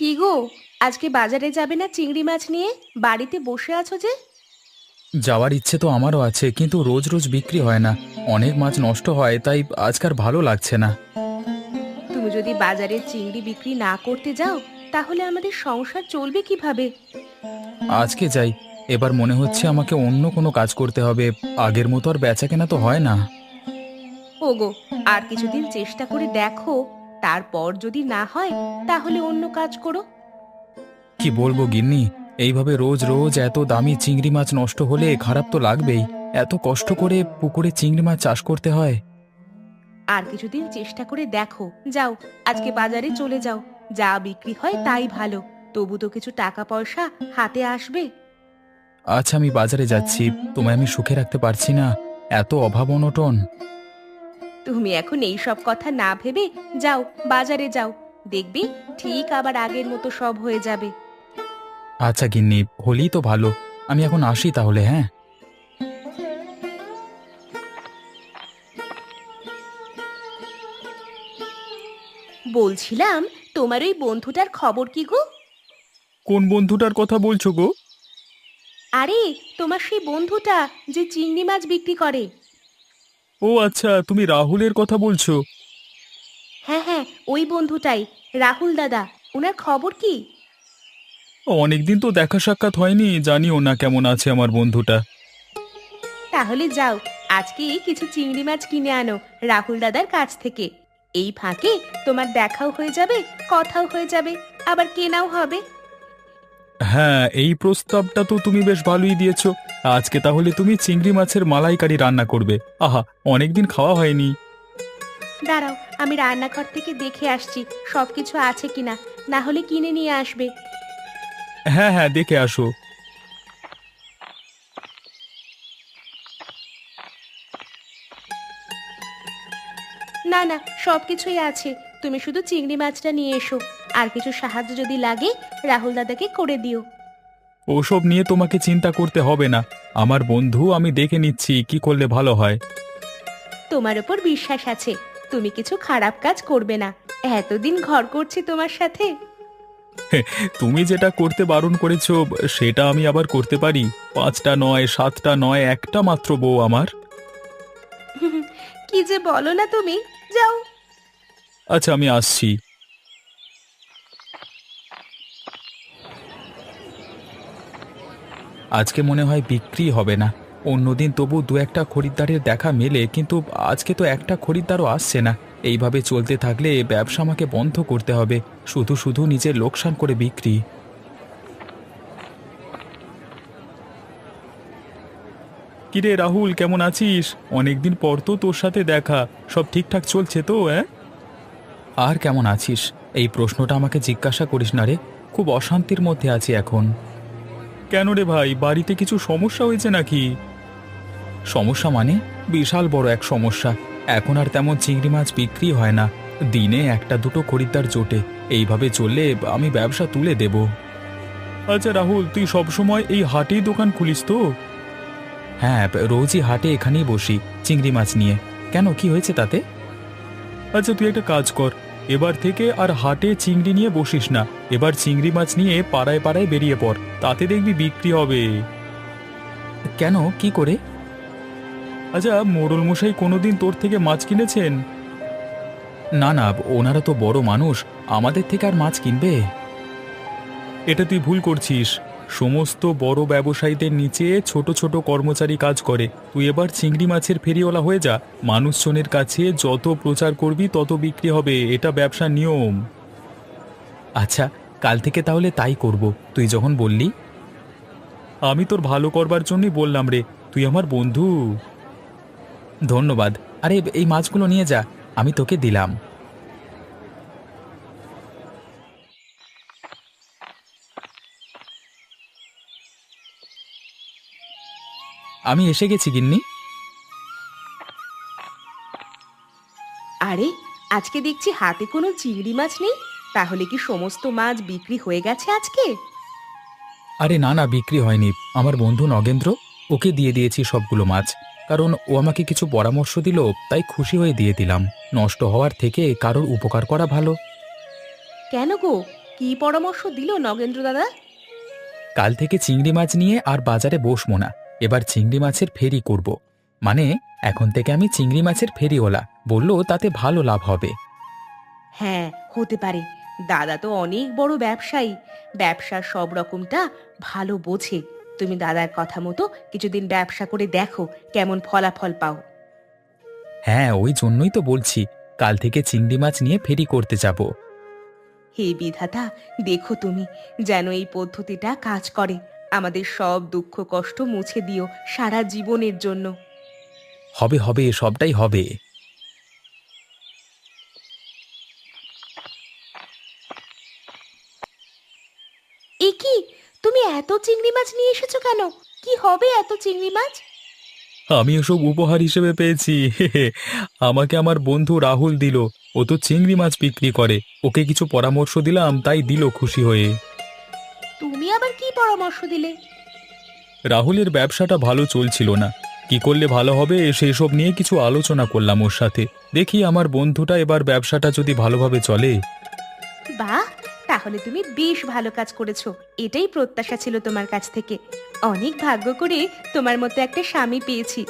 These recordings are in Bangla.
কি গো, আজকে বাজারে যাবে না চিংড়ি মাছ নিয়ে? বাড়িতে বসে আছো যে? যাওয়ার ইচ্ছে তো আমারও আছে, কিন্তু রোজ রোজ বিক্রি হয় না। অনেক মাছ নষ্ট হয়, তাই আজকাল ভালো লাগছে না। তুমি যদি বাজারে চিংড়ি বিক্রি না করতে যাও, তাহলে আমাদের সংসার চলবে কিভাবে? আজকে যাই। এবার মনে হচ্ছে আমাকে অন্য কোনো কাজ করতে হবে। আগের মতো আর বেচাকেনা তো হয় না। ওগো, আর কিছুদিন চেষ্টা করে দেখো। তারপর যদি না হয়, তাহলে অন্য কাজ করো। কি বলবো গিন্নি, এইভাবে রোজ রোজ এত দামি চিংড়ি মাছ নষ্ট হলে খারাপ তো লাগবেই। এত কষ্ট করে পুকুরে চিংড়ি মাছ চাষ করতে হয়। আর কিছুদিন চেষ্টা করে দেখো। যাও, আজকে বাজারে চলে যাও। যা বিক্রি হয় তাই ভালো। তবু তো কিছু টাকা পয়সা হাতে আসবে। আচ্ছা, আমি বাজারে যাচ্ছি। তোমায় আমি সুখে রাখতে পারছি না, এত অভাব অনটন। তুমি এখন এই সব কথা না ভেবে যাও, বাজারে যাও। দেখবি, ঠিক আবার আগের মতো সব হয়ে যাবে। আচ্ছা গিন্নি, হলেই তো ভালো। আমি এখন আসি তাহলে, হ্যাঁ। বলছিলাম, তোমার ওই বন্ধুটার খবর কি গো? কোন বন্ধুটার কথা বলছো গো? আরে, তোমার সেই বন্ধুটা যে চিংড়ি মাছ বিক্রি করে। ও আচ্ছা, তুমি রাহুলের কথা বলছো। হ্যাঁ হ্যাঁ, ওই বন্ধুটাই। রাহুল দাদা, ওনার খবর কি? অনেকদিন তো দেখা সাক্ষাৎ হয়নি, জানিও না কেমন আছে আমার বন্ধুটা। তাহলে যাও, আজকে কিছু চিংড়ি মাছ কিনে আনো রাহুল দাদার কাছ থেকে। এই ফাঁকে তোমার দেখাও হয়ে যাবে, কথাও হয়ে যাবে, আবার কেনাও হবে। হ্যাঁ, এই প্রস্তাবটা তো তুমি বেশ ভালোই দিয়েছো। আজকে তাহলে তুমি চিংড়ি মাছের মালাইকারি রান্না করবে। আহা, অনেকদিন খাওয়া হয়নি। দাঁড়াও, আমি রান্নাঘর থেকে দেখে আসছি সবকিছু আছে কিনা, না হলে কিনে নিয়ে আসবে। হ্যাঁ হ্যাঁ, দেখে আসো। না না, সবকিছুই আছে। তুমি শুধু চিংড়ি মাছটা নিয়ে এসো। আর কিছু সাহায্য যদি লাগে, রাহুল দাদাকে করে দিও। ওসব নিয়ে তোমাকে চিন্তা করতে হবে না। আমার বন্ধু, আমি দেখে নিচ্ছি কি করলে ভালো হয়। তোমার ওপর বিশ্বাস আছে, তুমি কিছু খারাপ কাজ করবে না। এতদিন ঘর করছি তোমার সাথে। তুমি যেটা করতে বারণ করেছো, সেটা আমি আবার করতে পারি? 5টা নয়, 7টা নয়, একটা মাত্র বউ আমার। কি যে বলো না তুমি। যাও। আচ্ছা, আমি আসছি। আজকে মনে হয় বিক্রি হবে না। অন্যদিন তবু দু একটা খরিদ্দারের দেখা মেলে, কিন্তু আজকে তো একটা খরিদ্দারও আসছে না। এইভাবে চলতে থাকলে ব্যবসা আমাকে বন্ধ করতে হবে। শুধু শুধু নিজের লোকসান করে বিক্রি। কিরে রাহুল, কেমন আছিস? অনেকদিন পর তো তোর সাথে দেখা। সব ঠিকঠাক চলছে তো, হ্যাঁ? আর কেমন আছিস, এই প্রশ্নটা আমাকে জিজ্ঞাসা করিস না রে। খুব অশান্তির মধ্যে আছি এখন। কেন রে ভাই, বাড়িতে কিছু সমস্যা হয়েছে নাকি? সমস্যা মানে? বিশাল বড় এক সমস্যা। এখন আর তেমন চিংড়ি মাছ বিক্রি হয় না। দিনে একটা দুটো খরিদ্দার জোটে। এইভাবে চললে আমি ব্যবসা তুলে দেব। আচ্ছা রাহুল, তুই সবসময় এই হাটেই দোকান খুলিস তো? হ্যাঁ, রোজই হাটে এখানেই বসি চিংড়ি মাছ নিয়ে। কেন, কি হয়েছে তাতে? আচ্ছা, তুই একটা কাজ কর। এবার থেকে আর হাটে চিংড়ি নিয়ে বসিস না। এবার চিংড়ি মাছ নিয়ে পাড়ায় পাড়ায় বেরিয়ে পড়, তাতে দেখবি বিক্রি হবে। কেন, কি করে? আচ্ছা, মোড়ল মশাই কোনোদিন তোর থেকে মাছ কিনেছেন? না না, ওনারা তো বড় মানুষ, আমাদের থেকে আর মাছ কিনবে? এটা তুই ভুল করছিস। সমস্ত বড় ব্যবসায়ীদের নিচে ছোট ছোট কর্মচারী কাজ করে। তুই এবার চিংড়ি মাছের ফেরিওয়ালা হয়ে যা। মানুষজনের কাছে যত প্রচার করবি তত বিক্রি হবে, এটা ব্যবসার নিয়ম। আচ্ছা, কাল থেকে তাহলে তাই করব, তুই যখন বললি। আমি তোর ভালো করবার জন্যই বললাম রে, তুই আমার বন্ধু। ধন্যবাদ। আরে, এই মাছগুলো নিয়ে যা, আমি তোকে দিলাম। আমি এসে গেছি গিন্নি। আরে, আজকে দেখছি হাতে কোনো চিংড়ি মাছ নেই। তাহলে কি সমস্ত মাছ বিক্রি হয়ে গেছে আজকে? আরে না না, বিক্রি হয়নি। আমার বন্ধু নগেন্দ্র, ওকে দিয়ে দিয়েছি সবগুলো মাছ। কারণ ও আমাকে কিছু পরামর্শ দিল, তাই খুশি হয়ে দিয়ে দিলাম। নষ্ট হওয়ার থেকে কারোর উপকার করা ভালো। কেন গো, কি পরামর্শ দিল নগেন্দ্র দাদা? কাল থেকে চিংড়ি মাছ নিয়ে আর বাজারে বসবো না। এবার চিংড়ি মাছের ফেরি করব। মানে এখন থেকে আমি চিংড়ি মাছের ফেরিওয়ালা, বললো তাতে ভালো লাভ হবে। হ্যাঁ, হতে পারে। দাদা তো অনেক বড় ব্যবসায়ী, ব্যবসার সব রকমটা ভালো বোঝে। তুমি দাদার কথা মতো কিছুদিন ব্যবসা করে দেখো কেমন ফলাফল পাও। হ্যাঁ, ওই জন্যই তো বলছি, কাল থেকে চিংড়ি মাছ নিয়ে ফেরি করতে যাব। হে বিধাতা, দেখো তুমি যেন এই পদ্ধতিটা কাজ করে। আমাদের সব দুঃখ কষ্ট মুছে দিও সারা জীবনের জন্য। হবে হবে, সবটাই হবে। এ কি, তুমি এত চিংড়ি মাছ নিয়ে এসেছো কেন? কি হবে এত চিংড়ি মাছ? আমি ওসব উপহার হিসেবে পেয়েছি। আমাকে আমার বন্ধু রাহুল দিল। ও তো চিংড়ি মাছ বিক্রি করে, ওকে কিছু পরামর্শ দিলাম, তাই দিল খুশি হয়ে। তুমি আবার কি পরামর্শ দিলে? রাহুলের ব্যবসাটা ভালো চলছিল না, কি করলে ভালো হবে সেসব নিয়ে কিছু আলোচনা করলাম ওর সাথে। দেখি আমার বন্ধুটা এবার ব্যবসাটা যদি ভালোভাবে চলে। বাহ, তাহলে তুমি বেশ ভালো কাজ করেছো। এটাই প্রত্যাশা ছিল তোমার কাছ থেকে। অনেক ভাগ্য করে তোমার মতো একটা স্বামী পেয়েছি।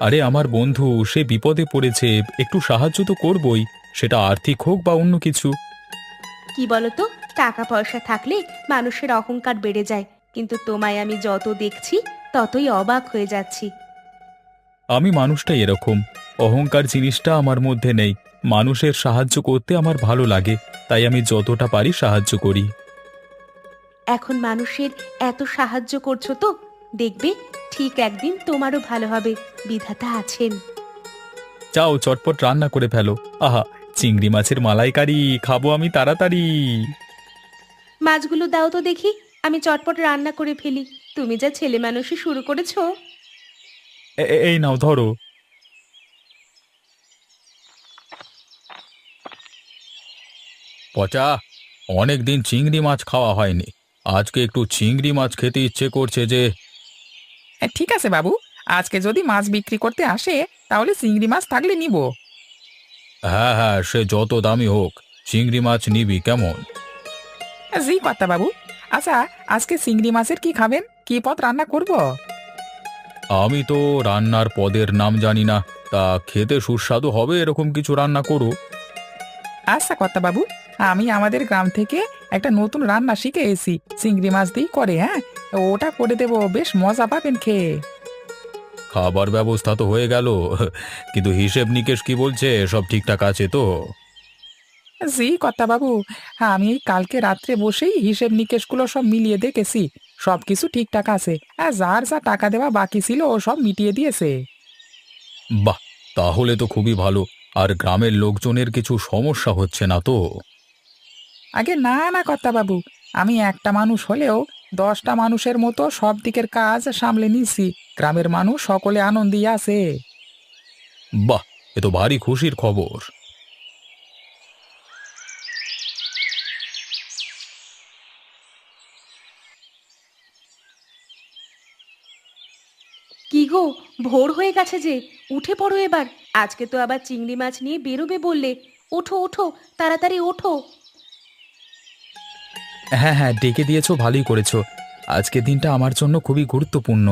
আরে আমার বন্ধু, সে বিপদে পড়েছে, একটু সাহায্য তো করবই, সেটা আর্থিক হোক বা অন্য কিছু। কি বলতো, টাকা পয়সা থাকলে মানুষের অহংকার বেড়ে যায়, কিন্তু তোমায় আমি যত দেখছি ততই অবাক হয়ে যাচ্ছি। আমি মানুষটা এরকম, অহংকার জিনিসটা আমার মধ্যে নেই। মানুষের সাহায্য করতে আমার ভালো লাগে, তাই আমি যতটা পারি সাহায্য করি। এখন মানুষের এত সাহায্য করছো তো, দেখবে ঠিক একদিন তোমারও ভালো হবে। বিধাতা আছেন। যাও চটপট রান্না করে ফেলো। আহা, চিংড়ি মাছের মালাইকারি খাবো আমি তাড়াতাড়ি। মাছগুলো দাও তো দেখি, আমি চটপট রান্না করে ফেলি। তুমি যা ছেলে মানুষই শুরু করেছো। এই নাও ধরো। পচা, অনেক দিন চিংড়ি মাছ খাওয়া হয়নি, আজকে একটু চিংড়ি মাছ খেতে ইচ্ছে করছে যে। ঠিক আছে বাবু, আজকে যদি মাছ বিক্রি করতে আসে তাহলে চিংড়ি মাছ থাকলে নিব। হ্যাঁ হ্যাঁ, সে যত দামি হোক, চিংড়ি মাছ নিবি কেমন? জি কর্তা বাবু। আচ্ছা, আজকে চিংড়ি মাছের কি খাবেন, কি পদ রান্না করব? আমি তো রান্নার পদের নাম জানি না, তা খেতে সুস্বাদু হবে এরকম কিছু রান্না করো। আচ্ছা কর্তা বাবু, আমি আমাদের গ্রাম থেকে একটা নতুন রান্না শিখে এসেছি, চিংড়ি মাছ দিয়েই করে। হ্যাঁ, ওটা করে দেবো, বেশ মজা পাবেন খেয়ে। খাবার ব্যবস্থা তো হয়ে গেল, কিন্তু হিসেব নিকেশ কি বলছে, সব ঠিকঠাক আছে তো? জি কর্তা বাবু, আমি এই কালকে রাত্রে বসেই হিসেব নিকেশগুলো সব মিলিয়ে দেখেছি, সব কিছু ঠিকঠাক আছে। যার যা টাকা দেওয়া বাকি ছিল ও সব মিটিয়ে দিয়েছে। বাহ, তাহলে তো খুবই ভালো। আর গ্রামের লোকজনের কিছু সমস্যা হচ্ছে না তো? আগে না না কর্তা বাবু, আমি একটা মানুষ হলেও 10টা মানুষের মতো সব দিকের কাজ সামলে নিছি। গ্রামের মানুষ সকলে আনন্দেই আছে। বাহ, এ তো ভারী খুশির খবর। কি গো, ভোর হয়ে গেছে যে, উঠে পড়ো এবার। আজকে তো আবার চিংড়ি মাছ নিয়ে বেরোবে বললে। ওঠো ওঠো, তাড়াতাড়ি ওঠো। হ্যাঁ হ্যাঁ, ডেকে দিয়েছো, ভালোই করেছো। আজকের দিনটা আমার জন্য খুবই গুরুত্বপূর্ণ।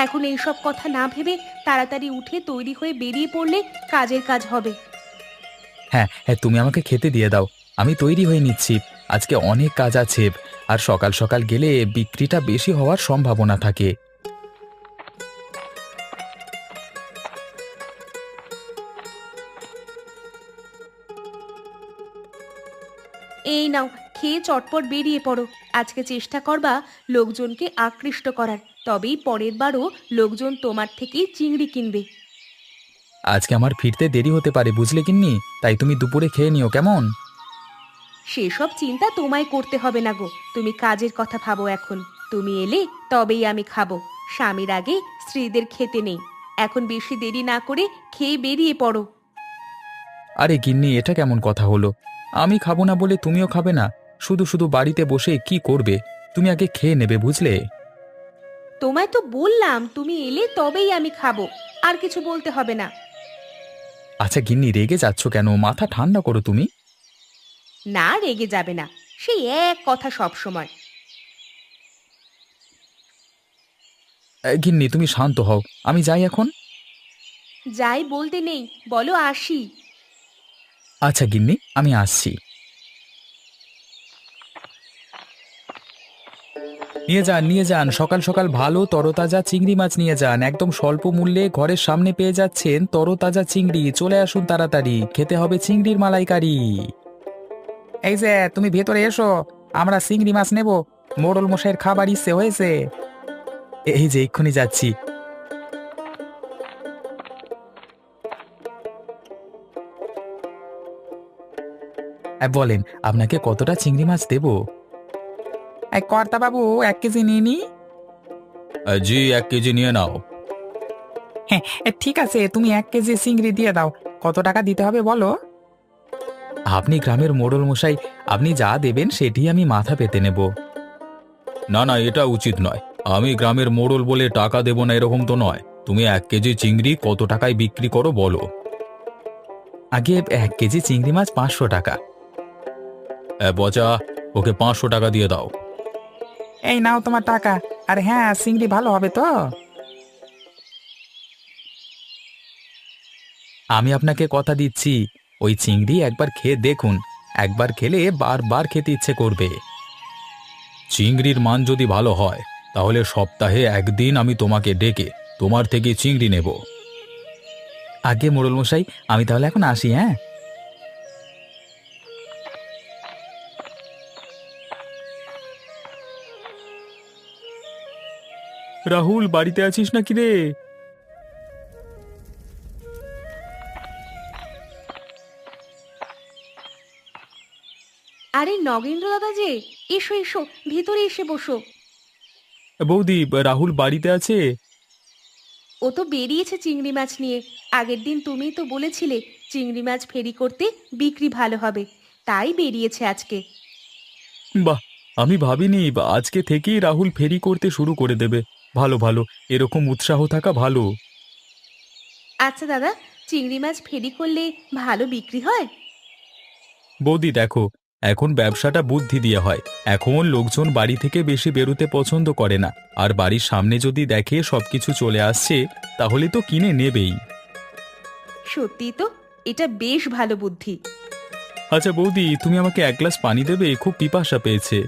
এখন এইসব কথা না ভেবে তাড়াতাড়ি উঠে তৈরি হয়ে বেরিয়ে পড়লে কাজের কাজ হবে। হ্যাঁ হ্যাঁ, তুমি আমাকে খেতে দিয়ে দাও, আমি তৈরি হয়ে নিচ্ছি। আজকে অনেক কাজ আছে, আর সকাল সকাল গেলে বিক্রিটা বেশি হওয়ার সম্ভাবনা থাকে। এই নাও, খেয়ে চটপট বেরিয়ে পড়ো। আজকে চেষ্টা করবা লোকজনকে আকৃষ্ট করার, তবেই পরের বারও লোকজন তোমার থেকেই চিংড়ি কিনবে। আজকে আমার ফিরতে দেরি হতে পারে বুঝলে গিন্নি, তাই তুমি দুপুরে খেয়ে নিও কেমন? সেসব চিন্তা তোমায় করতে হবে না গো, তুমি কাজের কথা ভাবো এখন। তুমি এলে তবেই আমি খাবো। স্বামীর আগে স্ত্রীদের খেতে নেই। এখন বেশি দেরি না করে খেয়ে বেরিয়ে পড়ো। আরে গিন্নি, এটা কেমন কথা হলো? আমি খাবো না বলে তুমিও খাবে না? শুধু শুধু বাড়িতে বসে কি করবে? তুমি আগে খেয়ে নেবে বুঝলে। তোমায় তো বললাম তুমি এলে তবেই আমি খাবো, আর কিছু বলতে হবে না। আচ্ছা গিন্নি, রেগে যাচ্ছ কেন? মাথা ঠান্ডা করো তুমি। না রেগে যাবে না, সেই এক কথা সব সময়। গিন্নি তুমি শান্ত হও, আমি যাই এখন। যাই বলতে নেই, বলো আসি। আচ্ছা গিন্নি, আমি আসছি। নিয়ে যান নিয়ে যান, সকাল সকাল ভালো তরতাজা চিংড়ি মাছ নিয়ে যান, একদম স্বল্প মূল্যে ঘরের সামনে পেয়ে যাচ্ছেন তরতাজা চিংড়ি। চলে আসুন তাড়াতাড়ি, খেতে হবে চিংড়ির মালাইকারি। এই যে তুমি ভেতরে এসো, আমরা চিংড়ি মাছ নেব, মোড়ল মশাইয়ের খাবার ইচ্ছে হয়েছে। এই যে এক্ষুনি যাচ্ছি। বলেন, আপনাকে কতটা চিংড়ি মাছ দেব? এই কর্তা বাবু, 1 কেজি নিয়ে নি। জি, 1 কেজি নিয়ে নাও। হ্যাঁ, ঠিক আছে, তুমি 1 কেজি চিংড়ি দিয়ে দাও। কত টাকা দিতে হবে বলো? আপনি গ্রামের মোড়ল মশাই, আপনি যা দেবেন সেটি আমি মাথা পেতে নেব। না না, এটা উচিত নয়। আমি গ্রামের মোড়ল বলে টাকা দেব না এরকম তো নয়। তুমি 1 কেজি চিংড়ি কত টাকায় বিক্রি করো বলো। আগে 1 কেজি চিংড়ি মাছ 500 টাকা। বচা, ওকে 500 টাকা দিয়ে দাও। এই নাও তোমার টাকা। আর হ্যাঁ, চিংড়ি ভালো হবে তো? আমি আপনাকে কথা দিচ্ছি, ওই চিংড়ি একবার খেয়ে দেখুন, একবার খেলে বারবার খেতে ইচ্ছে করবে। চিংড়ির মান যদি ভালো হয় তাহলে সপ্তাহে একদিন আমি তোমাকে ডেকে তোমার থেকে চিংড়ি নেব। আগে মোড়ল মশাই, আমি তাহলে এখন আসি, হ্যাঁ? রাহুল, বাড়িতে আছিস নাকি রে? আরে নগেন্দ্র দাদা যে, এসো এসো, ভিতরে এসে বসো। বৌদি, রাহুল বাড়িতে আছে? ও তো বেরিয়েছে চিংড়ি মাছ নিয়ে। আগের দিন তুমিই তো বলেছিলে চিংড়ি মাছ ফেরি করতে বিক্রি ভালো হবে, তাই বেরিয়েছে আজকে। বাহ, আমি ভাবিনি আজকে থেকেই রাহুল ফেরি করতে শুরু করে দেবে। ভালো ভালো, এরকম উৎসাহ থাকা ভালো। আচ্ছা দাদা, চিংড়ি মাছ ফেরি করলে ভালো বিক্রি হয়? বৌদি দেখো, এখন ব্যবসাটা বুদ্ধি দিয়ে হয়। এখন লোকজন বাড়ি থেকে বেশি বেরোতে পছন্দ করে না, আর বাড়ির সামনে যদি দেখে সবকিছু চলে আসছে তাহলে তো কিনে নেবেই। সত্যি তো, এটা বেশ ভালো বুদ্ধি। আচ্ছা বৌদি, তুমি আমাকে 1 গ্লাস পানি দেবে? খুব পিপাসা পেয়েছে।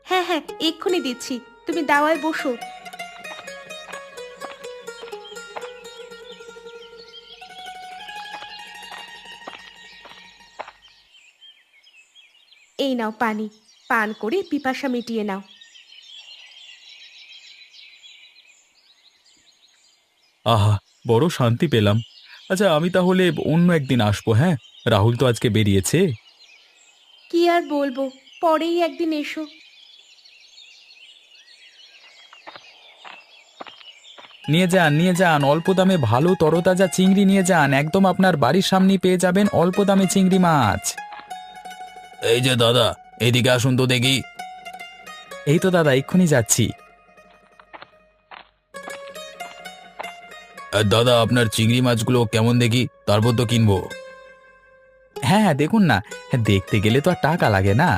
হ্যাঁ হ্যাঁ, এক্ষুনি দিচ্ছি, তুমি দাওয়ায় বসো। এই নাও পানি, পান করে পিপাসা মিটিয়ে নাও। আহা, বড় শান্তি পেলাম। আচ্ছা, আমি তাহলে অন্য একদিন আসবো, হ্যাঁ? রাহুল তো আজকে বেরিয়েছে। কি আর বলবো, পরেই একদিন এসো। নিয়ে যান নিয়ে যান, অল্প দামে ভালো তরতাজা চিংড়ি নিয়ে যান, একদম আপনার বাড়ির সামনেই পেয়ে যাবেন অল্প দামে চিংড়ি মাছ। এই যে দাদা, এদিকে আসুন তো দেখি। এই তো দাদা, এক্ষুনি যাচ্ছি। দাদা, আপনার চিংড়ি মাছগুলো কেমন দেখি, তারপর তো কিনবো। হ্যাঁ হ্যাঁ, দেখুন না। হ্যাঁ, দেখতে গেলে তো আর টাকা লাগে না।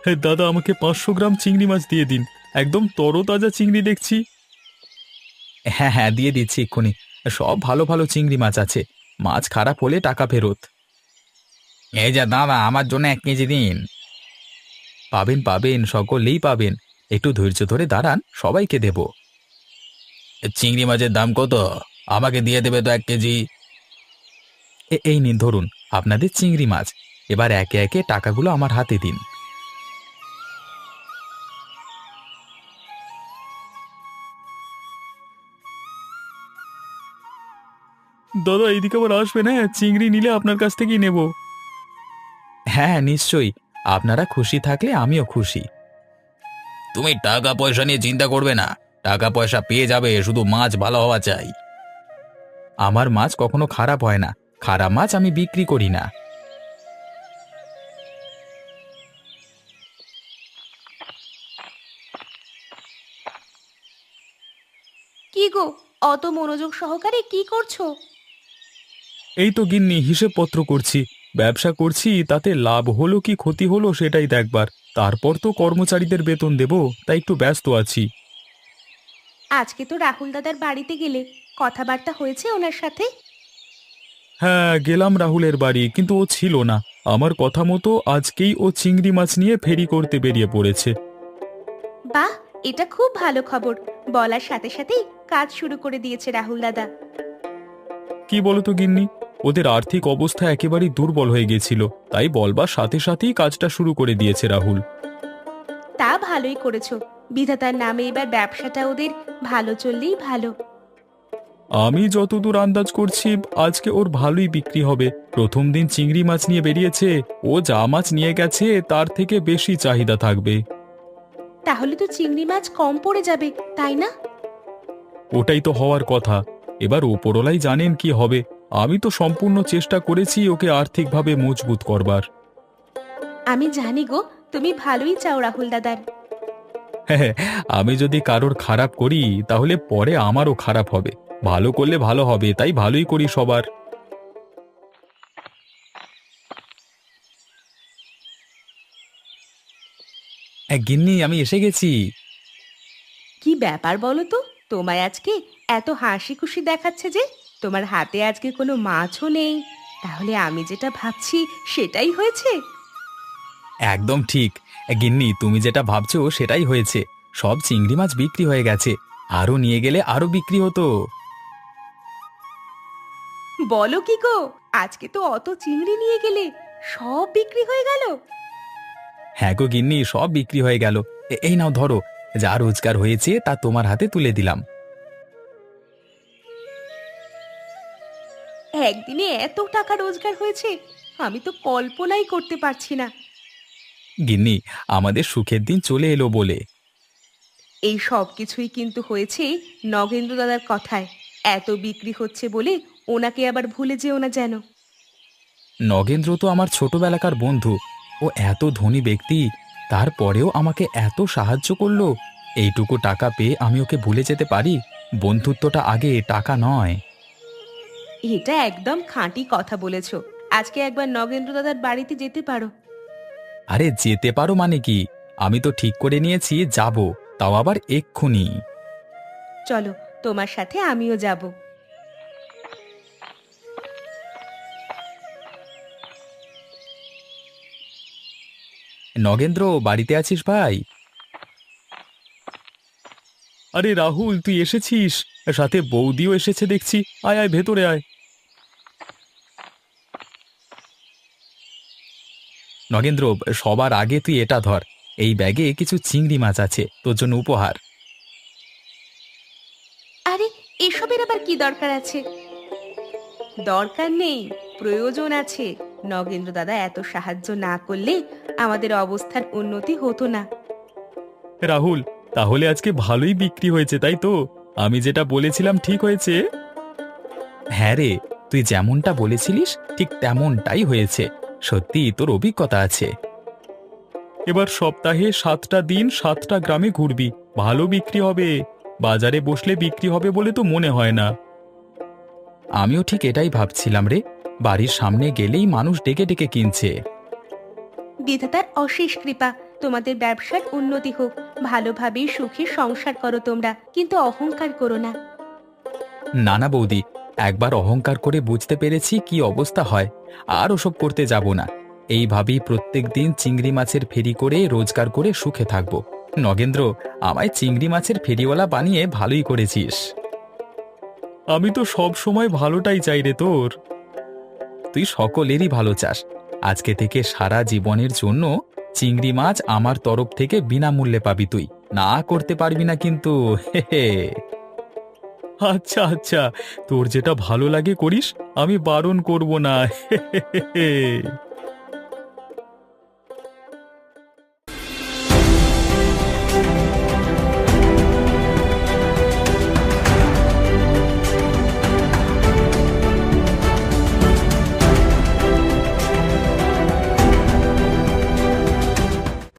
হ্যাঁ দাদা, আমাকে 500 গ্রাম চিংড়ি মাছ দিয়ে দিন, একদম তরতাজা চিংড়ি দেখছি। হ্যাঁ হ্যাঁ, দিয়ে দিচ্ছি এক্ষুনি। সব ভালো ভালো চিংড়ি মাছ আছে, মাছ খারাপ হলে টাকা ফেরত। এই যে দাদা, আমার জন্য 1 কেজি দিন। পাবেন পাবেন, সকলেই পাবেন। একটু ধৈর্য ধরে দাঁড়ান, সবাইকে দেব। চিংড়ি মাছের দাম কত? আমাকে দিয়ে দেবে তো 1 কেজি। এই নিন ধরুন আপনাদের চিংড়ি মাছ। এবার একে একে টাকাগুলো আমার হাতে দিন। দাদা, এইদিকে আবার আসবেন, হ্যাঁ? চিংড়ি নিলে আপনার কাছ থেকেই নেব। হ্যাঁ নিশ্চয়ই, আপনারা খুশি থাকলে আমিও খুশি। তুমি টাকা পয়সা নিয়ে চিন্তা করবে না, টাকা পয়সা পেয়ে যাবে, শুধু মাছ ভালো হওয়া চাই। আমার মাছ কখনো খারাপ হয় না, খারাপ মাছ আমি বিক্রি করি না। কি গো, অত মনোযোগ সহকারে কি করছো? এই তো গিন্নি হিসেবপত্র করছি। ব্যবসা করছি, তাতে লাভ হলো কি ক্ষতি হলো সেটাই দেখবার। তারপর তো কর্মচারীদের বেতন দেব, তাই একটু ব্যস্ত আছি। আজকে তো রাহুল দাদার বাড়িতে গেলে, কথাবার্তা হয়েছে ওনার সাথে? হ্যাঁ, গেলাম রাহুলের বাড়ি, কিন্তু ও ছিল না। আমার কথা মতো আজকেই ও চিংড়ি মাছ নিয়ে ফেরি করতে বেরিয়ে পড়েছে। বাহ, এটা খুব ভালো খবর। বলার সাথে সাথেই কাজ শুরু করে দিয়েছে রাহুল দাদা। কি বলতো গিন্নি, ওদের আর্থিক অবস্থা একেবারেই দুর্বল হয়ে গেছিল, তাই বলবার সাথে সাথেই কাজটা শুরু করে দিয়েছে রাহুল। তা ভালোই করেছো। বিধাতার নামে এবার ব্যবসাটা ওদের ভালো চললেই ভালো। আমি যতদূর আন্দাজ করছি আজকে ওর ভালোই বিক্রি হবে। প্রথম দিন চিংড়ি মাছ নিয়ে বেরিয়েছে, ও যা মাছ নিয়ে গেছে তার থেকে বেশি চাহিদা থাকবে। তাহলে তো চিংড়ি মাছ কম পড়ে যাবে, তাই না? ওটাই তো হওয়ার কথা। এবার ওপরওয়ালাই জানেন কি হবে। আমি তো সম্পূর্ণ চেষ্টা করেছি ওকে আর্থিকভাবে মজবুত করবার। আমি জানি গো, তুমি ভালোই চাও রাহুল দাদার। হ্যাঁ, আমি যদি কারোর খারাপ করি তাহলে পরে আমারও খারাপ হবে। ভালো করলে ভালো হবে, তাই ভালোই করি সবার। গিন্নি, আমি এসে গেছি। কি ব্যাপার বলো তো, তোমায় আজকে এত হাসি খুশি দেখাচ্ছে যে? তোমার হাতে আজকে কোনো মাছও নেই। তাহলে আমি যেটা ভাবছি সেটাই হয়েছে? একদম ঠিক। গিন্নি, তুমি যেটা ভাবছো সেটাই হয়েছে। সব চিংড়ি মাছ বিক্রি হয়ে গেছে। আরো নিয়ে গেলে আরো বিক্রি হতো। বলো কি গো, আজকে তো অত চিংড়ি নিয়ে গেলে সব বিক্রি হয়ে গেল? হ্যাঁ গো গিন্নি, সব বিক্রি হয়ে গেল। এই নাও ধরো, যা রোজগার হয়েছে তা তোমার হাতে তুলে দিলাম। একদিনে এত টাকা রোজগার হয়েছে, আমি তো কল্পনাই করতে পারছি না। গিন্নি, আমাদের সুখের দিন চলে এলো বলে। এই সব কিছুই কিন্তু হয়েছে নগেন্দ্র দাদার কথায়। এত বিক্রি হচ্ছে বলে ওনাকে আবার ভুলে যেও না যেন। নগেন্দ্র তো আমার ছোটবেলাকার বন্ধু। ও এত ধনী ব্যক্তি, তারপরেও আমাকে এত সাহায্য করলো। এইটুকু টাকা পেয়ে আমি ওকে ভুলে যেতে পারি? বন্ধুত্বটা আগে, টাকা নয়। এটা একদম খাঁটি কথা বলেছো। আজকে একবার নগেন্দ্র দাদার বাড়িতে যেতে পারো। আরে যেতে পারো মানে কি? আমি তো ঠিক করে নিয়েছি যাব, তাও আবার এক্ষুনি। চলো, তোমার সাথে আমিও যাব। নগেন্দ্র, বাড়িতে আছিস ভাই? আরে রাহুল, তুই এসেছিস? সাথে বৌদিও এসেছে দেখছি। আয় আয়, ভেতরে আয়। নগেন্দ্র, সবার আগে তুই এটা ধর। এই ব্যাগে কিছু চিংড়ি মাছ আছে, তোর জন্য উপহার। আরে, এসবের আবার কি দরকার আছে? দরকার নেই, প্রয়োজন আছে। নগেন্দ্র দাদা এত সাহায্য না করলে আমাদের অবস্থার উন্নতি হতো না। রাহুল, তাহলে আজকে ভালোই বিক্রি হয়েছে, তাই তো? আমি যেটা বলেছিলাম ঠিক হয়েছে? হ্যাঁ রে, তুই যেমনটা বলেছিলিস ঠিক তেমনটাই হয়েছে। সত্যি তোর অভিজ্ঞতা আছে। এবার সপ্তাহে 7টা দিন 7টা গ্রামে ঘুরবি, ভালো বিক্রি হবে। বাজারে বসলে বিক্রি হবে বলে তো মনে হয় না। আমিও ঠিক এটাই ভাবছিলাম রে। বাড়ির সামনে গেলেই মানুষ ডেকে ডেকে কিনছে। বিধাতার অশেষ কৃপা, তোমাদের ব্যবসার উন্নতি হোক। ভালোভাবে সুখে সংসার করো তোমরা, কিন্তু অহংকার করো না। না না বৌদি, একবার অহংকার করে বুঝতে পেরেছি কি অবস্থা হয়। আর ওসব করতে যাব না। এইভাবেই প্রত্যেক দিন চিংড়ি মাছের ফেরি করে রোজগার করে সুখে থাকবো। নগেন্দ্র, আমায় চিংড়ি মাছের ফেরিওয়ালা বানিয়ে ভালোই করেছিস। আমি তো সব সময় ভালোটাই চাই রে তোর। তুই সকলেরই ভালো চাস। আজকে থেকে সারা জীবনের জন্য চিংড়ি মাছ আমার তরফ থেকে বিনামূল্যে পাবি তুই। না করতে পারবি না কিন্তু। হে হে। আচ্ছা আচ্ছা, তোর যেটা ভালো লাগে করিস, আমি বারণ করব না। হে হে হে হে।